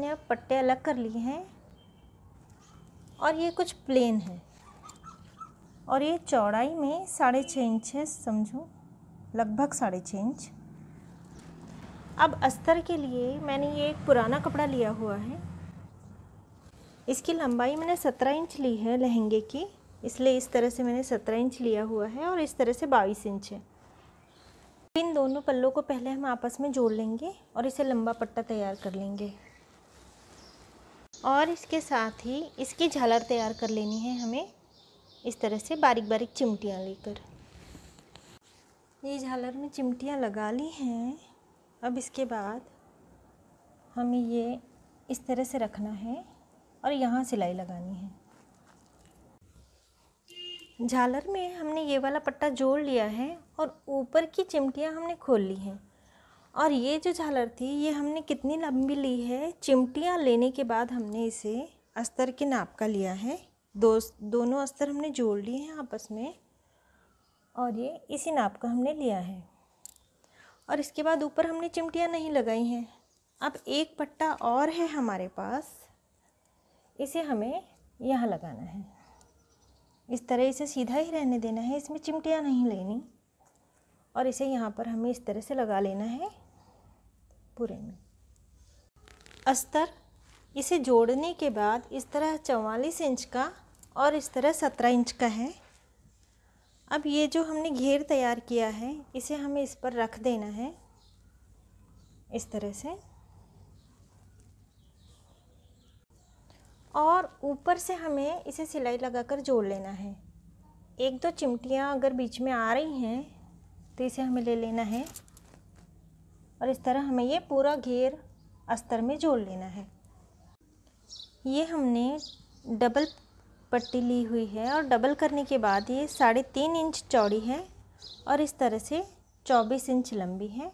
मैंने अब पट्टे अलग कर लिए हैं और ये कुछ प्लेन है और ये चौड़ाई में 6.5 इंच है, समझो लगभग 6.5 इंच। अब अस्तर के लिए मैंने ये एक पुराना कपड़ा लिया हुआ है। इसकी लंबाई मैंने 17 इंच ली है लहंगे की, इसलिए इस तरह से मैंने 17 इंच लिया हुआ है और इस तरह से 22 इंच है। इन दोनों पल्लों को पहले हम आपस में जोड़ लेंगे और इसे लंबा पट्टा तैयार कर लेंगे और इसके साथ ही इसकी झालर तैयार कर लेनी है हमें, इस तरह से बारीक बारीक चिमटियाँ लेकर। ये झालर में चिमटियाँ लगा ली हैं। अब इसके बाद हमें ये इस तरह से रखना है और यहाँ सिलाई लगानी है। झालर में हमने ये वाला पट्टा जोड़ लिया है और ऊपर की चिमटियाँ हमने खोल ली हैं। और ये जो झालर थी ये हमने कितनी लंबी ली है, चिमटियाँ लेने के बाद हमने इसे अस्तर के नाप का लिया है। दोनों अस्तर हमने जोड़ लिए हैं आपस में और ये इसी नाप का हमने लिया है। और इसके बाद ऊपर हमने चिमटियाँ नहीं लगाई हैं। अब एक पट्टा और है हमारे पास, इसे हमें यहाँ लगाना है। इस तरह इसे सीधा ही रहने देना है, इसमें चिमटियाँ नहीं लेनी और इसे यहाँ पर हमें इस तरह से लगा लेना है पूरे में। अस्तर इसे जोड़ने के बाद इस तरह 44 इंच का और इस तरह 17 इंच का है। अब ये जो हमने घेर तैयार किया है इसे हमें इस पर रख देना है इस तरह से और ऊपर से हमें इसे सिलाई लगाकर जोड़ लेना है। एक दो चिमटियाँ अगर बीच में आ रही हैं तो इसे हमें ले लेना है और इस तरह हमें ये पूरा घेर अस्तर में जोड़ लेना है। ये हमने डबल पट्टी ली हुई है और डबल करने के बाद ये 3.5 इंच चौड़ी है और इस तरह से 24 इंच लंबी है।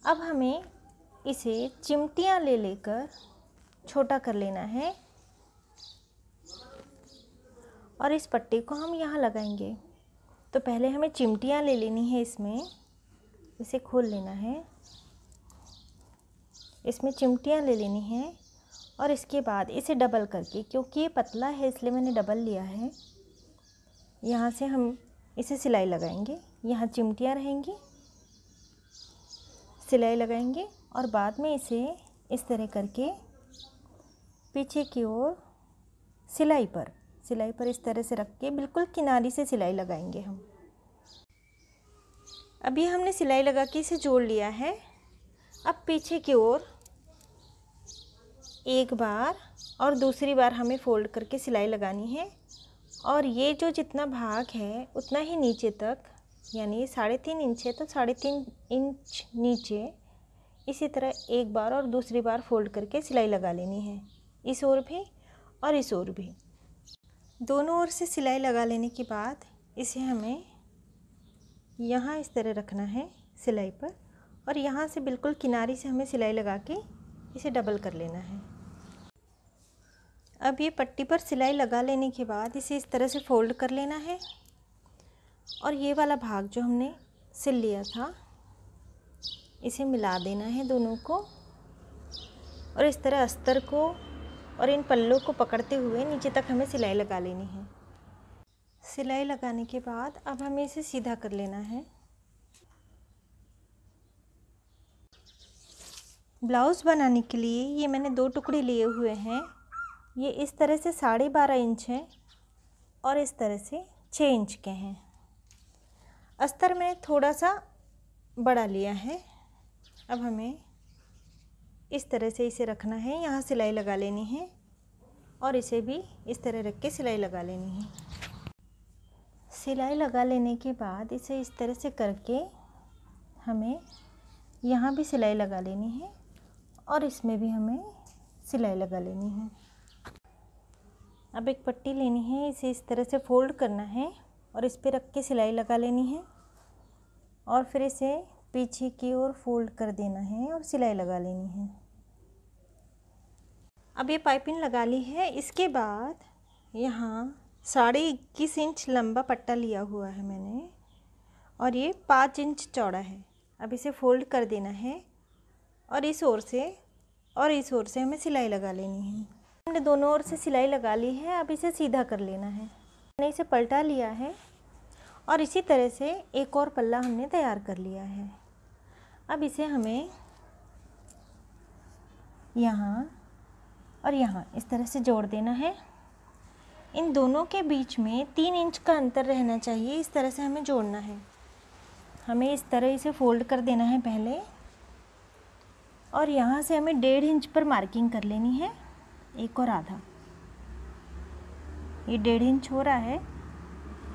अब हमें इसे चिमटियाँ ले लेकर छोटा कर लेना है और इस पट्टी को हम यहाँ लगाएंगे। तो पहले हमें चिमटियाँ ले लेनी है, इसमें इसे खोल लेना है, इसमें चिमटियाँ ले लेनी है और इसके बाद इसे डबल करके, क्योंकि ये पतला है इसलिए मैंने डबल लिया है, यहाँ से हम इसे सिलाई लगाएंगे। यहाँ चिमटियाँ रहेंगी, सिलाई लगाएंगे और बाद में इसे इस तरह करके पीछे की ओर सिलाई पर इस तरह से रख के बिल्कुल किनारी से सिलाई लगाएंगे हम। अभी हमने सिलाई लगा के इसे जोड़ लिया है। अब पीछे की ओर एक बार और दूसरी बार हमें फोल्ड करके सिलाई लगानी है और ये जो जितना भाग है उतना ही नीचे तक, यानी 3.5 इंच है तो 3.5 इंच नीचे इसी तरह एक बार और दूसरी बार फोल्ड करके सिलाई लगा लेनी है, इस ओर भी और इस ओर भी। दोनों ओर से सिलाई लगा लेने के बाद इसे हमें यहाँ इस तरह रखना है सिलाई पर और यहाँ से बिल्कुल किनारी से हमें सिलाई लगा के इसे डबल कर लेना है। अब ये पट्टी पर सिलाई लगा लेने के बाद इसे इस तरह से फोल्ड कर लेना है और ये वाला भाग जो हमने सिल लिया था इसे मिला देना है दोनों को और इस तरह अस्तर को और इन पल्लों को पकड़ते हुए नीचे तक हमें सिलाई लगा लेनी है। सिलाई लगाने के बाद अब हमें इसे सीधा कर लेना है। ब्लाउज़ बनाने के लिए ये मैंने 2 टुकड़े लिए हुए हैं। ये इस तरह से 12.5 इंच हैं और इस तरह से 6 इंच के हैं। अस्तर मैंने थोड़ा सा बड़ा लिया है। अब हमें इस तरह से इसे रखना है, यहाँ सिलाई लगा लेनी है और इसे भी इस तरह रख के सिलाई लगा लेनी है। सिलाई लगा लेने के बाद इसे इस तरह से करके हमें यहाँ भी सिलाई लगा लेनी है और इसमें भी हमें सिलाई लगा लेनी है। अब एक पट्टी लेनी है, इसे इस तरह से फोल्ड करना है और इस पर रख के सिलाई लगा लेनी है और फिर इसे पीछे की ओर फोल्ड कर देना है और सिलाई लगा लेनी है। अब ये पाइपिंग लगा ली है। इसके बाद यहाँ 21.5 इंच लंबा पट्टा लिया हुआ है मैंने और ये 5 इंच चौड़ा है। अब इसे फोल्ड कर देना है और इस ओर से और इस ओर से हमें सिलाई लगा लेनी है। हमने दोनों ओर से सिलाई लगा ली है। अब इसे सीधा कर लेना है। हमने इसे पलटा लिया है और इसी तरह से एक और पल्ला हमने तैयार कर लिया है। अब इसे हमें यहाँ और यहाँ इस तरह से जोड़ देना है। इन दोनों के बीच में 3 इंच का अंतर रहना चाहिए। इस तरह से हमें जोड़ना है। हमें इस तरह इसे फोल्ड कर देना है पहले, और यहाँ से हमें 1.5 इंच पर मार्किंग कर लेनी है। एक और आधा, ये 1.5 इंच हो रहा है।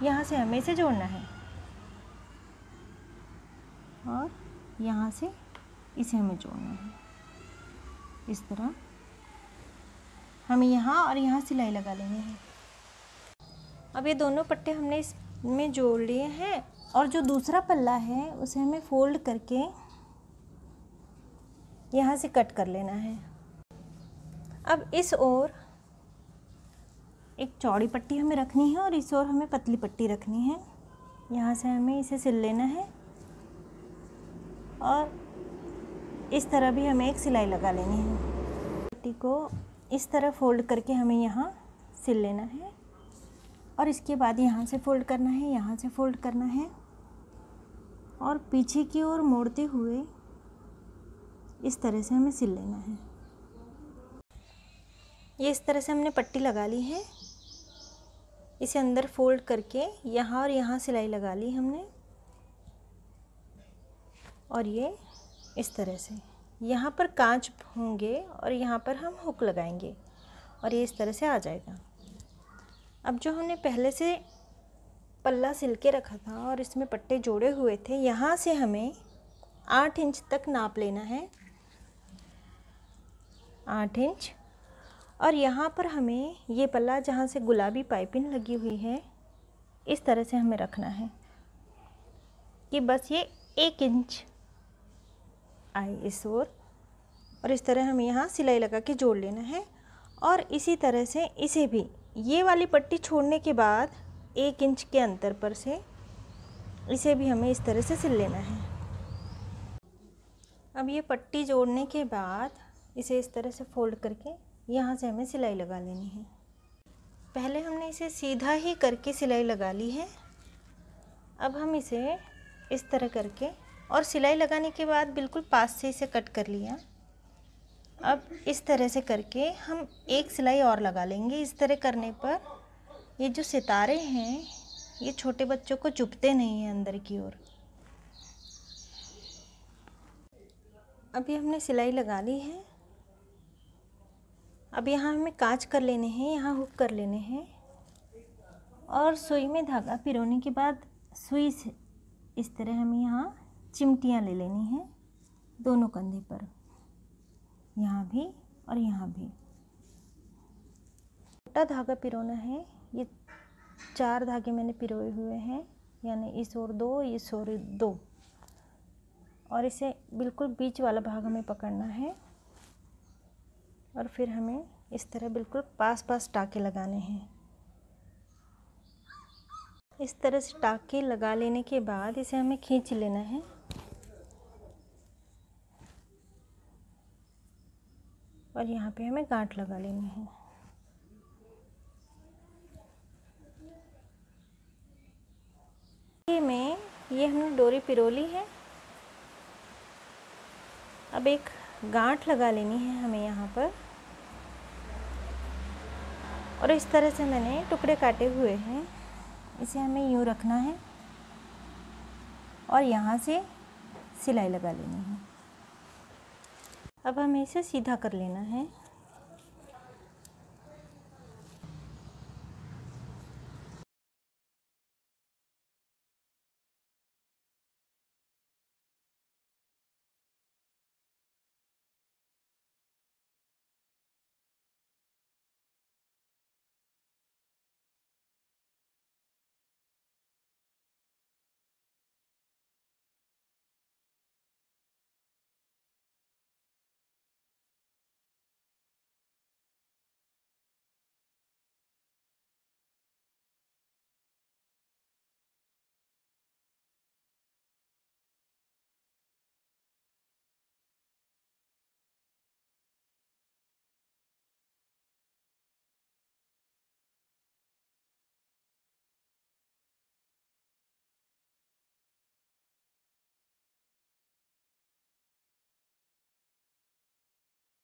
यहाँ से हमें इसे जोड़ना है और यहाँ से इसे हमें जोड़ना है। इस तरह हमें यहाँ और यहाँ सिलाई लगा लेनी है। अब ये दोनों पट्टे हमने इसमें जोड़ लिए हैं और जो दूसरा पल्ला है उसे हमें फोल्ड करके यहाँ से कट कर लेना है। अब इस ओर एक चौड़ी पट्टी हमें रखनी है और इस ओर हमें पतली पट्टी रखनी है। यहाँ से हमें इसे सिल लेना है और इस तरह भी हमें एक सिलाई लगा लेनी है। पट्टी को इस तरह फोल्ड करके हमें यहाँ सिल लेना है और इसके बाद यहाँ से फोल्ड करना है, यहाँ से फोल्ड करना है और पीछे की ओर मोड़ते हुए इस तरह से हमें सिल लेना है। ये इस तरह से हमने पट्टी लगा ली है। इसे अंदर फोल्ड करके यहाँ और यहाँ सिलाई लगा ली हमने और ये इस तरह से यहाँ पर कांच होंगे और यहाँ पर हम हुक लगाएंगे और ये इस तरह से आ जाएगा। अब जो हमने पहले से पल्ला सिल के रखा था और इसमें पट्टे जोड़े हुए थे, यहाँ से हमें 8 इंच तक नाप लेना है, 8 इंच। और यहाँ पर हमें ये पल्ला जहाँ से गुलाबी पाइपिंग लगी हुई है इस तरह से हमें रखना है कि बस ये 1 इंच आए इस ओर, और इस तरह हमें यहाँ सिलाई लगा के जोड़ लेना है। और इसी तरह से इसे भी ये वाली पट्टी छोड़ने के बाद 1 इंच के अंतर पर से इसे भी हमें इस तरह से सिल लेना है। अब ये पट्टी जोड़ने के बाद इसे इस तरह से फोल्ड करके यहाँ से हमें सिलाई लगा लेनी है। पहले हमने इसे सीधा ही करके सिलाई लगा ली है। अब हम इसे इस तरह करके और सिलाई लगाने के बाद बिल्कुल पास से इसे कट कर लिया। अब इस तरह से करके हम एक सिलाई और लगा लेंगे। इस तरह करने पर ये जो सितारे हैं ये छोटे बच्चों को चुभते नहीं हैं अंदर की ओर। अभी हमने सिलाई लगा ली है। अब यहाँ हमें कांच कर लेने हैं, यहाँ हुक कर लेने हैं और सुई में धागा पिरोने के बाद सुई से इस तरह हमें यहाँ चिमटियाँ ले लेनी हैं दोनों कंधे पर, यहाँ भी और यहाँ भी। छोटा धागा पिरोना है। ये 4 धागे मैंने पिरोए हुए हैं, यानी इस ओर 2, इस ओर 2, और इसे बिल्कुल बीच वाला भाग हमें पकड़ना है और फिर हमें इस तरह बिल्कुल पास पास टाँके लगाने हैं। इस तरह से टाँके लगा लेने के बाद इसे हमें खींच लेना है और यहाँ पे हमें गांठ लगा लेनी है। ये हमने डोरी पिरो ली है। अब एक गांठ लगा लेनी है हमें यहाँ पर, और इस तरह से मैंने टुकड़े काटे हुए हैं। इसे हमें यूँ रखना है और यहाँ से सिलाई लगा लेनी है। अब हमें इसे सीधा कर लेना है।